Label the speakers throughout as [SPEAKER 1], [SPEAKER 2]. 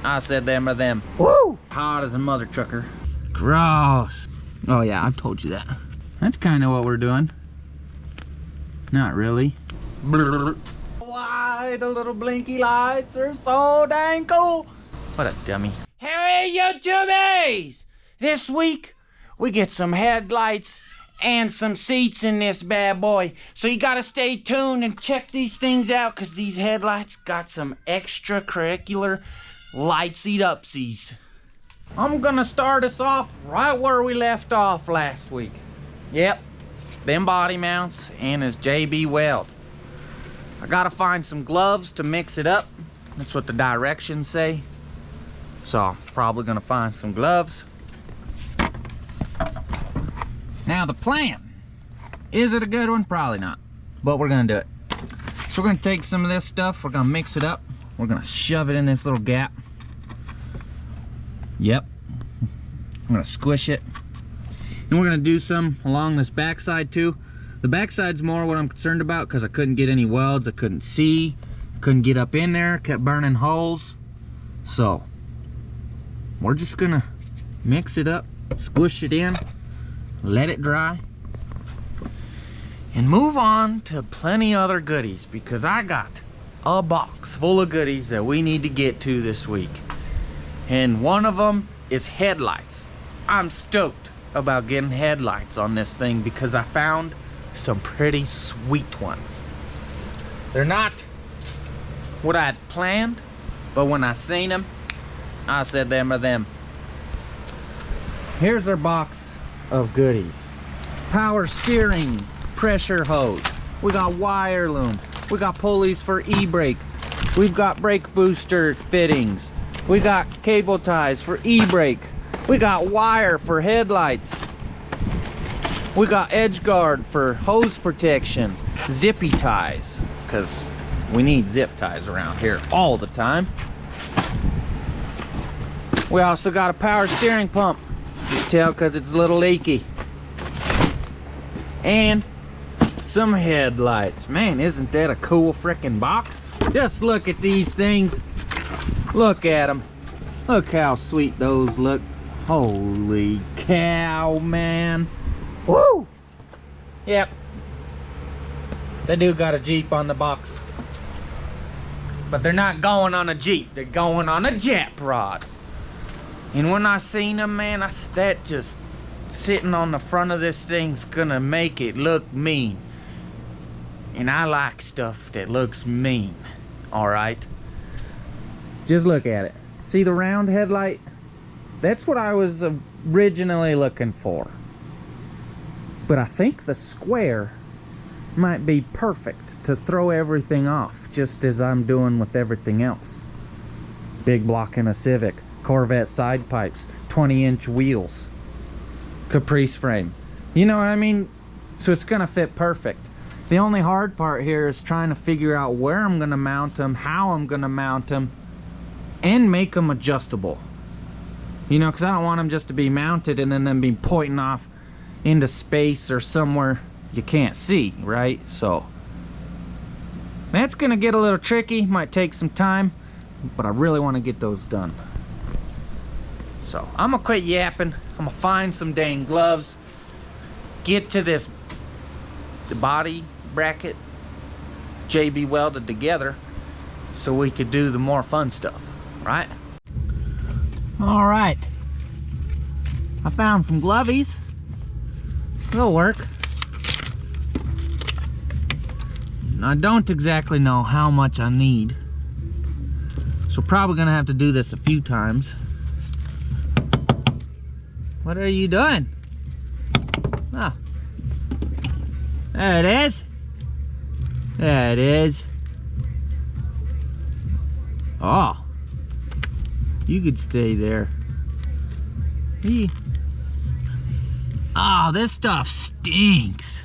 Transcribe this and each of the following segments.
[SPEAKER 1] I said them or them. Woo! Hot as a mother trucker. Gross. Oh yeah, I've told you that. That's kind of what we're doing. Not really. Why the little blinky lights are so dang cool. What a dummy. Hey YouTubies! This week we get some headlights and some seats in this bad boy. So you gotta stay tuned and check these things out, cause these headlights got some extracurricular lightsy upsies. I'm gonna start us off right where we left off last week. Yep, them body mounts and his JB weld. I gotta find some gloves to mix it up. That's what the directions say. So I'm probably gonna find some gloves. Now the plan, is it a good one? Probably not, but we're gonna do it. So we're gonna take some of this stuff, we're gonna mix it up, we're gonna shove it in this little gap. Yep, I'm gonna squish it. And we're gonna do some along this backside too. The backside's more what I'm concerned about because I couldn't get any welds, I couldn't see, couldn't get up in there, kept burning holes. So we're just gonna mix it up, squish it in, let it dry, and move on to plenty other goodies, because I got a box full of goodies that we need to get to this week. And one of them is headlights. I'm stoked about getting headlights on this thing because I found some pretty sweet ones. They're not what I had planned, but when I seen them, I said them or them. Here's our box of goodies. Power steering, pressure hose. We got wire loom. We got pulleys for e-brake. We've got brake booster fittings. We got cable ties for e-brake. We got wire for headlights. We got edge guard for hose protection. Zippy ties, because we need zip ties around here all the time. We also got a power steering pump. You can tell because it's a little leaky. And some headlights. Man, isn't that a cool freaking box? Just look at these things. Look at them. Look how sweet those look. Holy cow, man. Woo! Yep. They do got a Jeep on the box. But they're not going on a Jeep. They're going on a Jap-rod. And when I seen them, man, I said, that just sitting on the front of this thing's gonna make it look mean. And I like stuff that looks mean, all right? Just look at it. See the round headlight? That's what I was originally looking for. But I think the square might be perfect to throw everything off, just as I'm doing with everything else. Big block in a Civic. Corvette side pipes, 20-inch wheels, caprice frame. You know what I mean? So it's gonna fit perfect. The only hard part here is trying to figure out where I'm gonna mount them, how I'm gonna mount them, and make them adjustable. You know, because I don't want them just to be mounted and then them be pointing off into space or somewhere you can't see, right? So that's gonna get a little tricky, might take some time, but I really want to get those done. So I'm gonna quit yapping. I'm gonna find some dang gloves, get to the body bracket JB welded together so we could do the more fun stuff, right? All right, I found some glovies. They'll work. I don't exactly know how much I need, so probably gonna have to do this a few times. What are you doing? Oh. There it is. There it is. Oh. You could stay there. Oh, this stuff stinks.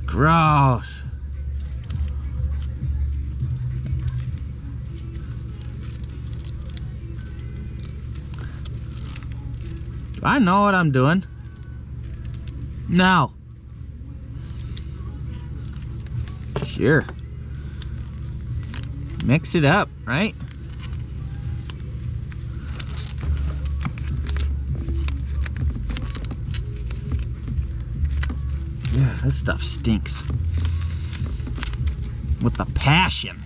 [SPEAKER 1] Gross. Do I know what I'm doing? No. Sure. Mix it up, right? Yeah, this stuff stinks. With a passion.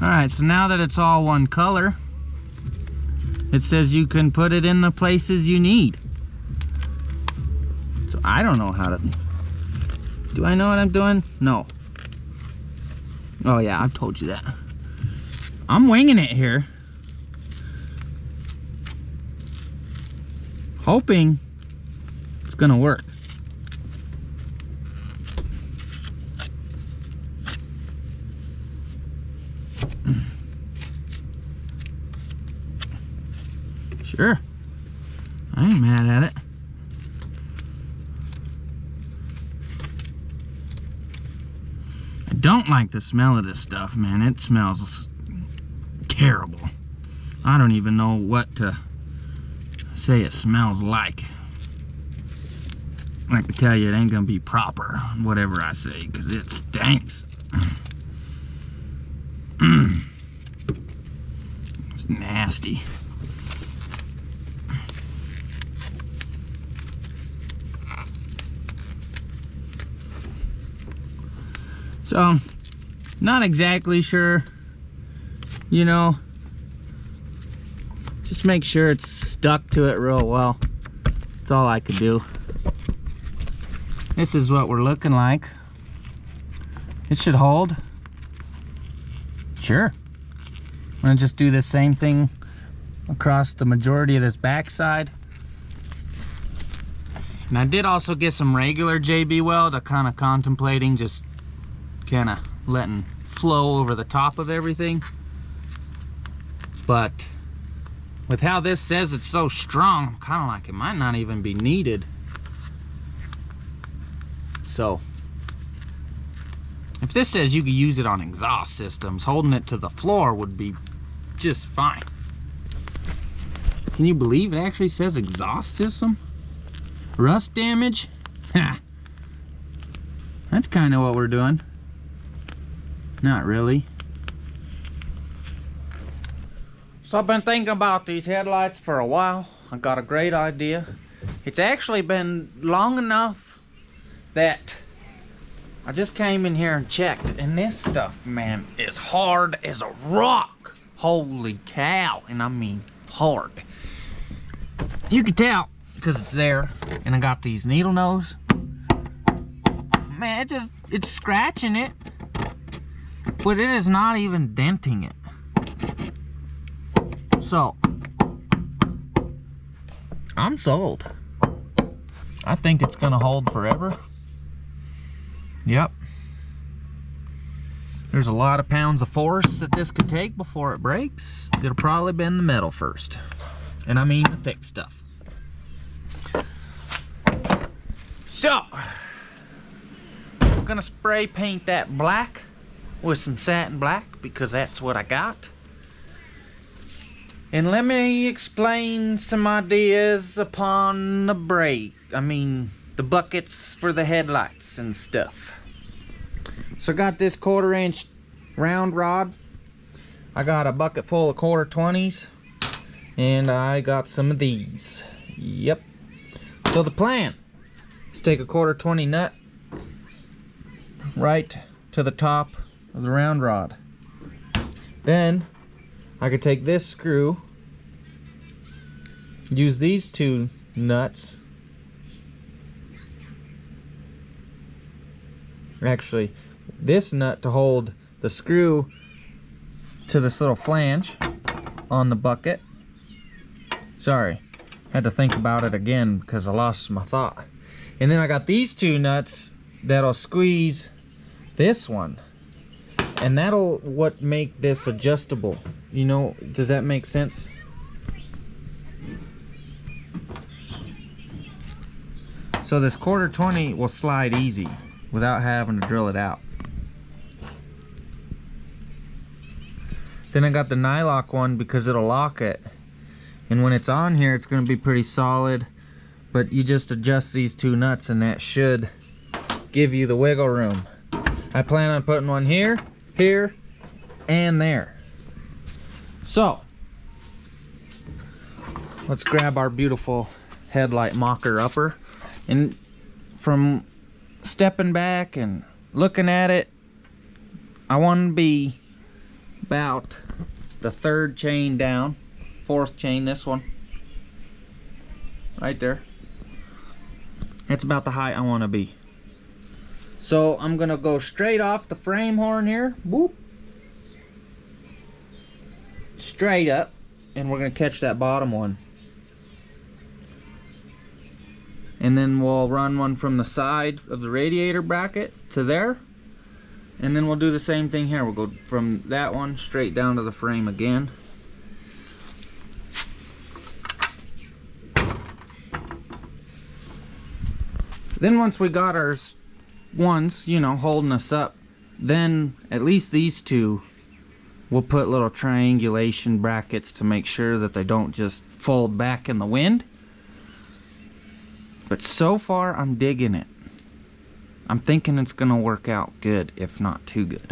[SPEAKER 1] Alright, so now that it's all one color, it says you can put it in the places you need. So I don't know how to... Do I know what I'm doing? No. Oh yeah, I've told you that. I'm winging it here. Hoping it's gonna work. Sure, I ain't mad at it. I don't like the smell of this stuff, man. It smells terrible. I don't even know what to say it smells like. I can tell you it ain't gonna be proper, whatever I say, because it stinks. It's nasty. So, not exactly sure, you know, just make sure it's stuck to it real well. That's all I could do. This is what we're looking like. It should hold. Sure. I'm gonna just do the same thing across the majority of this backside. And I did also get some regular JB weld. I'm kind of contemplating just kind of letting flow over the top of everything, but with how this says it's so strong, I'm kind of like it might not even be needed. So if this says you could use it on exhaust systems, holding it to the floor would be just fine. Can you believe it actually says exhaust system? Rust damage? Ha! That's kind of what we're doing. Not really. So I've been thinking about these headlights for a while. I got a great idea. It's actually been long enough that I just came in here and checked, and this stuff, man, is hard as a rock. Holy cow. And I mean hard. You can tell because it's there, and I got these needle nose. Man, it's scratching it. But it is not even denting it. So, I'm sold. I think it's gonna hold forever. Yep. There's a lot of pounds of force that this could take before it breaks. It'll probably bend the metal first. And I mean the thick stuff. So, I'm gonna spray paint that black with some satin black, because that's what I got. And let me explain some ideas upon the brake. I mean, the buckets for the headlights and stuff. So I got this 1/4 inch round rod. I got a bucket full of 1/4 20s. And I got some of these. Yep. So the plan is take a 1/4 20 nut right to the top of the round rod. Then I could take this screw, use these 2 nuts, actually this nut to hold the screw to this little flange on the bucket. Sorry, had to think about it again because I lost my thought. And then I got these 2 nuts that'll squeeze this one, and that'll what make this adjustable. You know, does that make sense? So this 1/4-20 will slide easy without having to drill it out. Then I got the nylock one because it'll lock it, and when it's on here it's going to be pretty solid, but you just adjust these 2 nuts and that should give you the wiggle room. I plan on putting one here, here, and there. So let's grab our beautiful headlight mocker upper, and from stepping back and looking at it, I want to be about the 3rd chain down, 4th chain, this one right there. It's about the height I want to be. So I'm gonna go straight off the frame horn here, whoop, straight up, and we're gonna catch that bottom one, and then we'll run one from the side of the radiator bracket to there. And then we'll do the same thing here. We'll go from that one straight down to the frame again. Then once we got our ones, you know, holding us up, then at least these 2, we'll put little triangulation brackets to make sure that they don't just fold back in the wind. But so far, I'm digging it. I'm thinking it's gonna work out good, if not too good.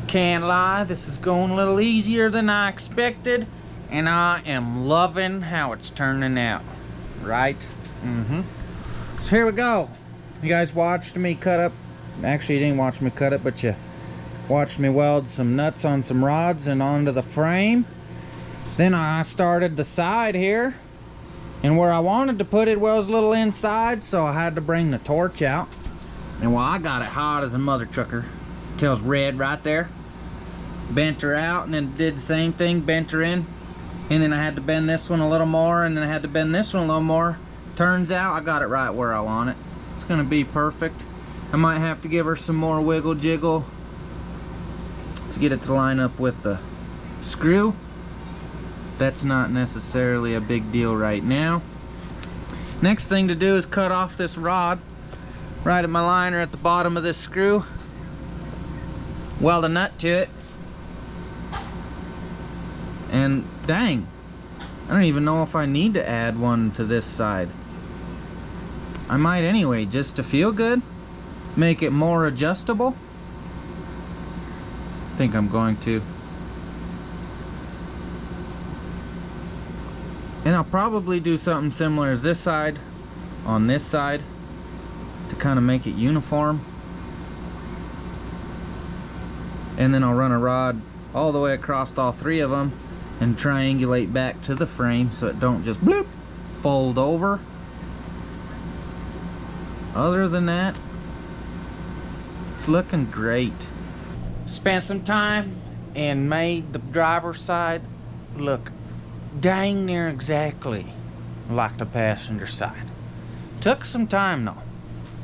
[SPEAKER 1] Can't lie, this is going a little easier than I expected, and I am loving how it's turning out, right? So here we go. You guys watched me cut up, actually you didn't watch me cut it, but you watched me weld some nuts on some rods and onto the frame. Then I started the side here, and where I wanted to put it was a little inside, so I had to bring the torch out. And while I got it hot as a mother trucker, tells red right there, bent her out, and then did the same thing, bent her in, and then I had to bend this one a little more, and then I had to bend this one a little more. Turns out I got it right where I want it. It's gonna be perfect. I might have to give her some more wiggle jiggle to get it to line up with the screw. That's not necessarily a big deal right now. Next thing to do is cut off this rod right at my liner at the bottom of this screw, weld a nut to it, and dang, I don't even know if I need to add one to this side. I might anyway, just to feel good, make it more adjustable. I think I'm going to. And I'll probably do something similar as this side on this side to kind of make it uniform. And then I'll run a rod all the way across all 3 of them and triangulate back to the frame so it don't just bloop fold over. Other than that, it's looking great. Spent some time and made the driver's side look dang near exactly like the passenger side. Took some time though,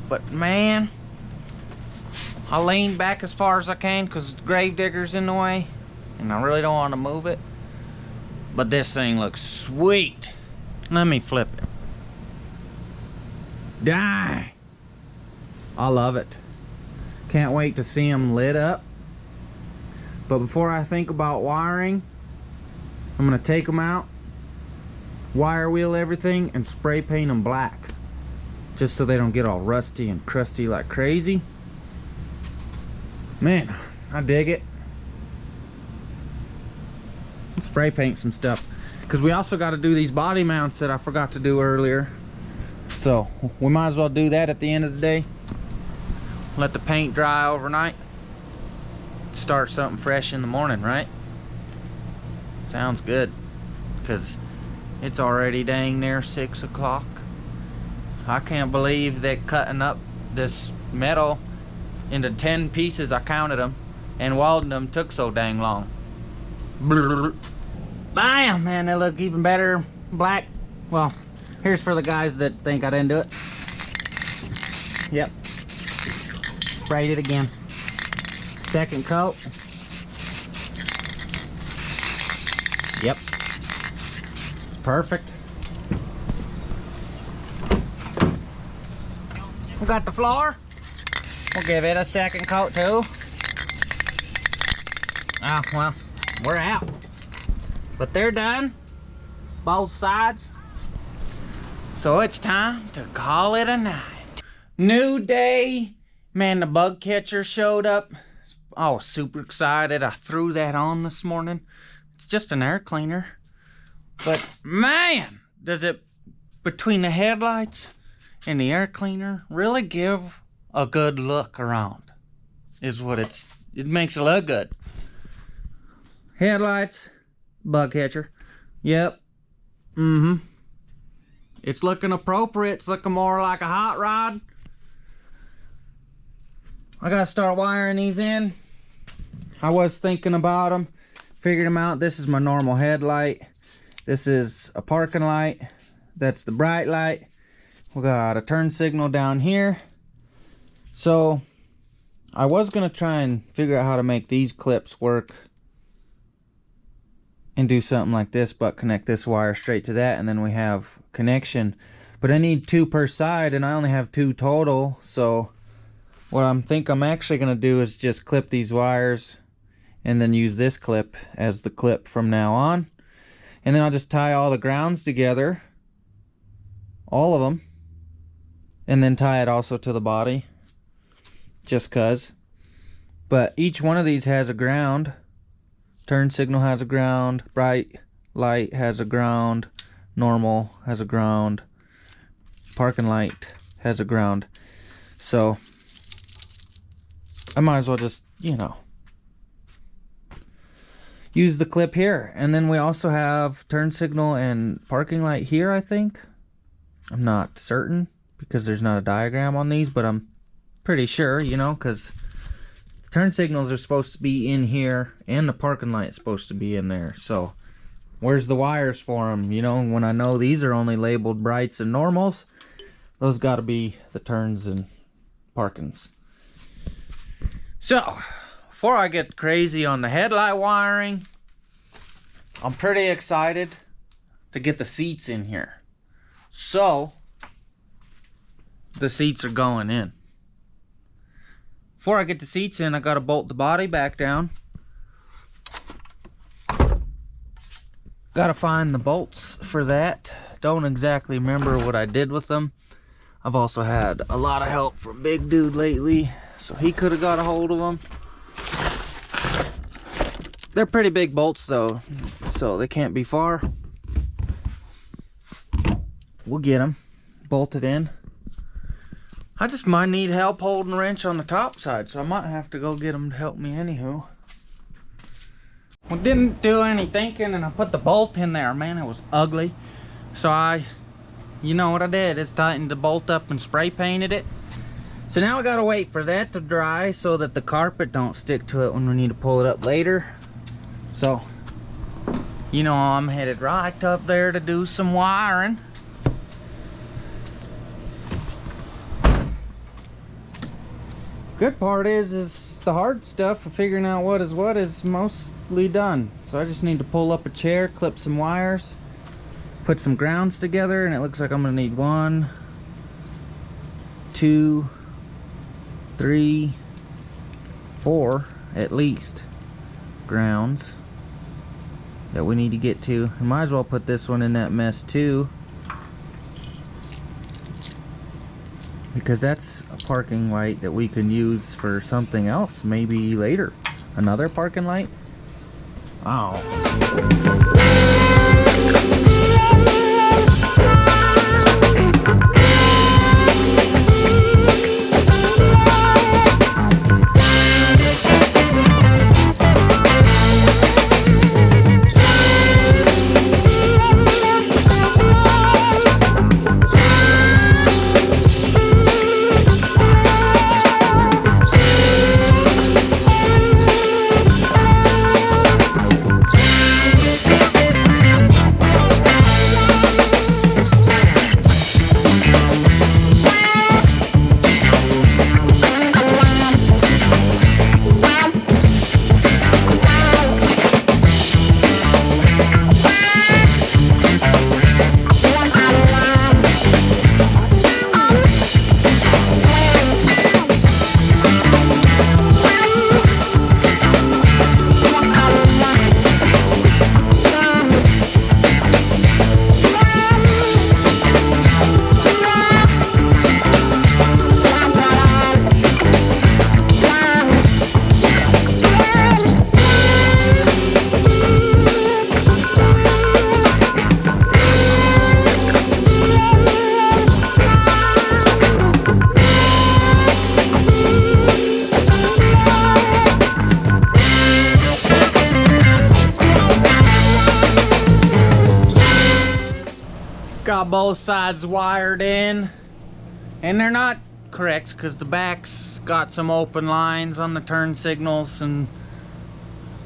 [SPEAKER 1] but man, I leaned back as far as I can because the gravedigger's in the way and I really don't want to move it. But this thing looks sweet. Let me flip it. Die. I love it. Can't wait to see them lit up. But before I think about wiring, I'm gonna take them out, wire wheel everything, and spray paint them black, just so they don't get all rusty and crusty like crazy. Man, I dig it. Spray paint some stuff, because we also got to do these body mounts that I forgot to do earlier, so we might as well do that at the end of the day. Let the paint dry overnight, start something fresh in the morning, right? Sounds good, because it's already dang near 6 o'clock. I can't believe that cutting up this metal into 10 pieces, I counted them, and welding them took so dang long. Bam, man, they look even better black. Well, here's for the guys that think I didn't do it. Yep, sprayed it again. Second coat. Yep, it's perfect. We got the floor. We'll give it a second coat too. Ah, well, we're out. But they're done, both sides. So it's time to call it a night. New day. Man, the bug catcher showed up. I was super excited. I threw that on this morning. It's just an air cleaner. But man, does it, between the headlights and the air cleaner, really give a good look around. Is what it makes it look good. Headlights, bug catcher. Yep. It's looking appropriate. It's looking more like a hot rod. I gotta start wiring these in. I was thinking about them, figured them out. This is my normal headlight. This is a parking light. That's the bright light. We got a turn signal down here. So I was gonna try and figure out how to make these clips work and do something like this, but connect this wire straight to that, and then we have connection. But I need 2 per side, and I only have 2 total. So what I'm actually gonna do is just clip these wires and then use this clip as the clip from now on. And then I'll just tie all the grounds together, all of them, and then tie it also to the body, just cuz. But each one of these has a ground. Turn signal has a ground, bright light has a ground, normal has a ground, parking light has a ground. So I might as well just, you know, use the clip here. And then we also have turn signal and parking light here, I think. I'm not certain because there's not a diagram on these, but I'm pretty sure, you know, because turn signals are supposed to be in here and the parking light is supposed to be in there. So where's the wires for them? You know, when I know these are only labeled brights and normals, those got to be the turns and parkings. So before I get crazy on the headlight wiring, I'm pretty excited to get the seats in here. So the seats are going in. Before I get the seats in, I gotta bolt the body back down. Gotta find the bolts for that. Don't exactly remember what I did with them. I've also had a lot of help from Big Dude lately, so he could have got a hold of them. They're pretty big bolts though, so they can't be far. We'll get them bolted in. I just might need help holding the wrench on the top side, so I might have to go get them to help me anywho. Well, didn't do any thinking and I put the bolt in there. Man, it was ugly. So you know what I did, is tightened the bolt up and spray painted it. So now I gotta wait for that to dry so that the carpet don't stick to it when we need to pull it up later. So, you know, I'm headed right up there to do some wiring. Good part is the hard stuff of figuring out what is mostly done. So I just need to pull up a chair, clip some wires, put some grounds together, and it looks like I'm gonna need 1, 2, 3, 4 at least grounds. that we need to get to. I might as well put this one in that mess too, because that's a parking light that we can use for something else maybe later. Another parking light. Oh. Got both sides wired in, and they're not correct because the back's got some open lines on the turn signals, and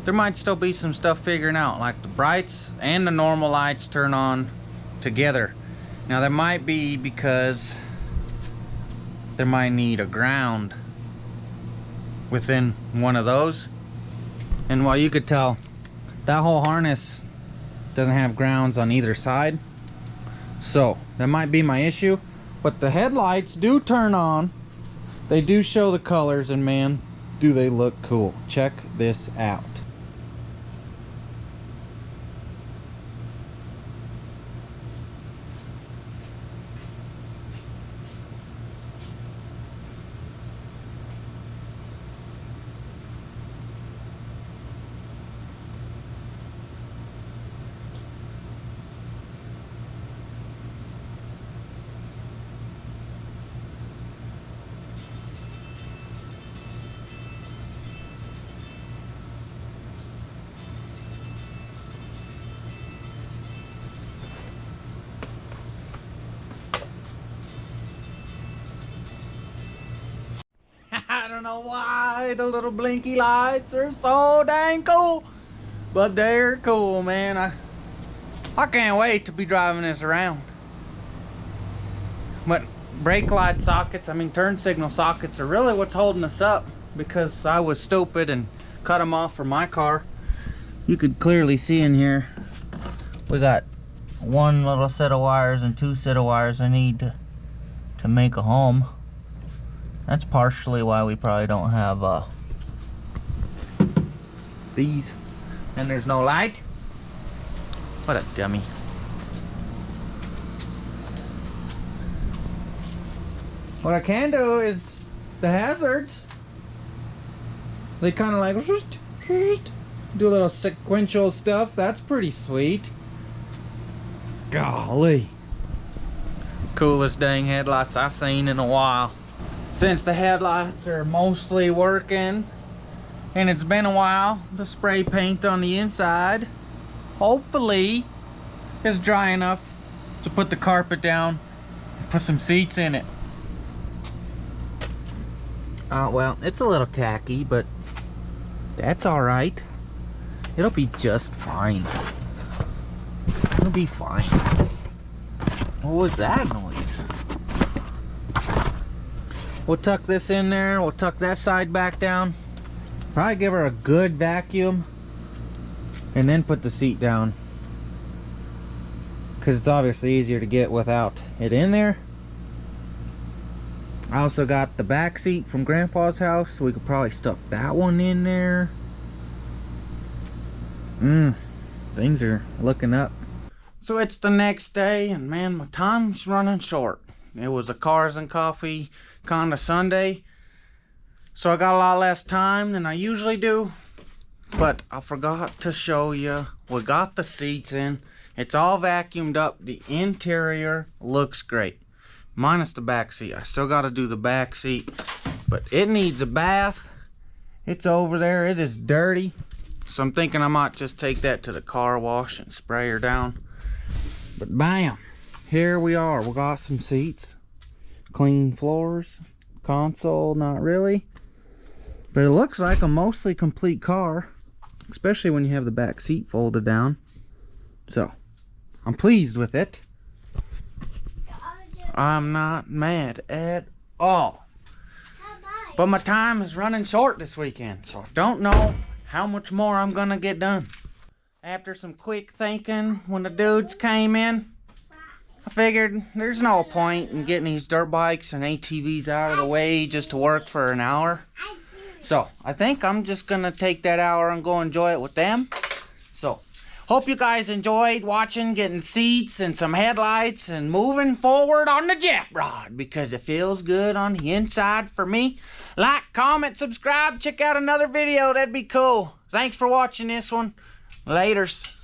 [SPEAKER 1] there might still be some stuff figuring out, like the brights and the normal lights turn on together. Now that might be because there might need a ground within one of those, and while you could tell that whole harness doesn't have grounds on either side. So that might be my issue, but the headlights do turn on. They do show the colors, and man, do they look cool. Check this out. I don't know why the little blinky lights are so dang cool, but they're cool, man. I can't wait to be driving this around. But brake light sockets, I mean turn signal sockets, are really what's holding us up, because I was stupid and cut them off for my car. You could clearly see in here we got one little set of wires and two set of wires I need to make a home. That's partially why we probably don't have these. And there's no light. What a dummy. What I can do is the hazards. They kind of like do a little sequential stuff. That's pretty sweet. Golly. Coolest dang headlights I've seen in a while. Since the headlights are mostly working, and it's been a while, the spray paint on the inside hopefully is dry enough to put the carpet down and put some seats in it. Well, it's a little tacky, but that's alright. It'll be just fine. It'll be fine. What was that noise? We'll tuck this in there. We'll tuck that side back down. Probably give her a good vacuum, and then put the seat down, because it's obviously easier to get without it in there. I also got the back seat from Grandpa's house, so we could probably stuff that one in there. The things are looking up. So it's the next day, and man, my time's running short. It was a cars and coffee kind of Sunday, so I got a lot less time than I usually do. But I forgot to show you, we got the seats in. It's all vacuumed up. The interior looks great, minus the back seat. I still got to do the back seat, but it needs a bath. It's over there. It is dirty, so I'm thinking I might just take that to the car wash and spray her down. But bam, here we are. We got some seats, clean floors, console, not really, but it looks like a mostly complete car, especially when you have the back seat folded down. So I'm pleased with it. I'm not mad at all. But my time is running short this weekend, so I don't know how much more I'm gonna get done. After some quick thinking, when the dudes came in, I figured there's no point in getting these dirt bikes and ATVs out of the way just to work for an hour. So I think I'm just gonna take that hour and go enjoy it with them. So hope you guys enjoyed watching, getting seats and some headlights and moving forward on the Jap-rod, because it feels good on the inside for me. Like, comment, subscribe, check out another video. That'd be cool. Thanks for watching this one. Laters.